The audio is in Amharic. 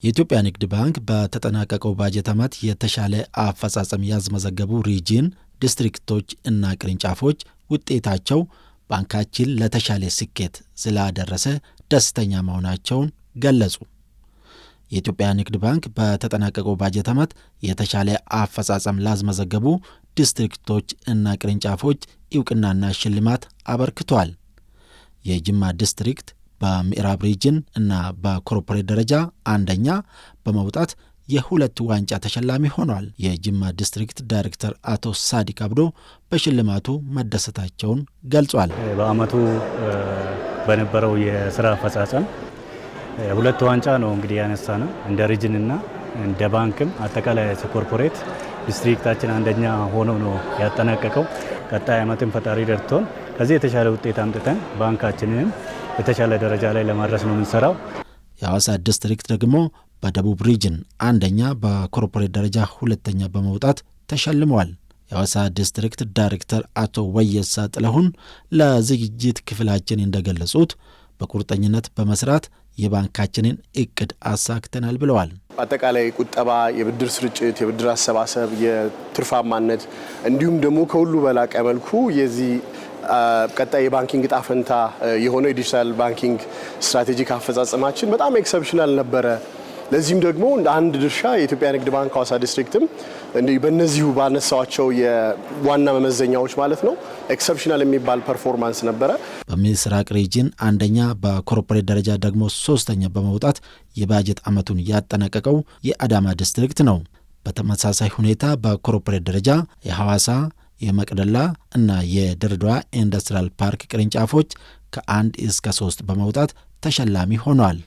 የኢትዮጵያ ንግድ ባንክ በተጠናቀቀው ባጀት ዓመት የተሻለ አፈጻጸም ያስመዘገቡ ሪጅን፣ ዲስትሪክቶች እና ቅርንጫፎች ውጤታቸው ባንካችን ለተሻለ ስኬት ስላደረሰ ደስተኛ መሆናቸውን ገለጹ። የኢትዮጵያ ንግድ ባንክ በተጠናቀቀው ባጀት ዓመት የተሻለ አፈጻጸም ላስመዘገቡ ዲስትሪክቶች እና ቅርንጫፎች ዕውቅናና ሽልማት አበርክቷል። የጅማ ዲስትሪክት በምዕራብ ሪጅን እና በኮርፖሬት ደረጃ አንደኛ በመውጣት የሁለት ዋንጫ ተሸላሚ ሆኗል። የጅማ ዲስትሪክት ዳይሬክተር አቶ ሳዲቅ አብዶ በሽልማቱ መደሰታቸውን ገልጿል። በአመቱ በነበረው የስራ አፈጻጸም ሁለት ዋንጫ ነው እንግዲህ ያነሳነው እንደ ሪጅንና እንደ ባንክም አጠቃላይ ኮርፖሬት ዲስትሪክታችን አንደኛ ሆኖ ነው ያጠናቀቀው። ቀጣይ አመትን ፈጣሪ ደርቶን ከዚህ የተሻለ ውጤት አምጥተን ባንካችንን የተሻለ ደረጃ ላይ ለማድረስ ነው የምንሰራው። የሐዋሳ ዲስትሪክት ደግሞ በደቡብ ሪጅን አንደኛ በኮርፖሬት ደረጃ ሁለተኛ በመውጣት ተሸልመዋል። የሐዋሳ ዲስትሪክት ዳይሬክተር አቶ ወየሳ ጥላሁን ለዝግጅት ክፍላችን እንደገለጹት በቁርጠኝነት በመስራት የባንካችንን እቅድ አሳክተናል ብለዋል። አጠቃላይ ቁጠባ፣ የብድር ስርጭት፣ የብድር አሰባሰብ፣ የትርፋማነት እንዲሁም ደግሞ ከሁሉ በላቀ መልኩ የዚህ ቀጣይ የባንኪንግ ዕጣ ፈንታ የሆነው የዲጂታል ባንኪንግ ስትራቴጂክ አፈጻጸማችን በጣም ኤክሰፕሽናል ነበረ። ለዚህም ደግሞ እንደ አንድ ድርሻ የኢትዮጵያ ንግድ ባንክ ሐዋሳ ዲስትሪክትም በእነዚሁ ባነሳቸው የዋና መመዘኛዎች ማለት ነው ኤክሰፕሽናል የሚባል ፐርፎርማንስ ነበረ። በምስራቅ ሪጅን አንደኛ በኮርፖሬት ደረጃ ደግሞ ሶስተኛ በመውጣት የባጀት ዓመቱን ያጠናቀቀው የአዳማ ዲስትሪክት ነው። በተመሳሳይ ሁኔታ በኮርፖሬት ደረጃ የሐዋሳ፣ የመቅደላ እና የድሬዳዋ ኢንዱስትሪያል ፓርክ ቅርንጫፎች ከ1 እስከ 3 በመውጣት ተሸላሚ ሆነዋል።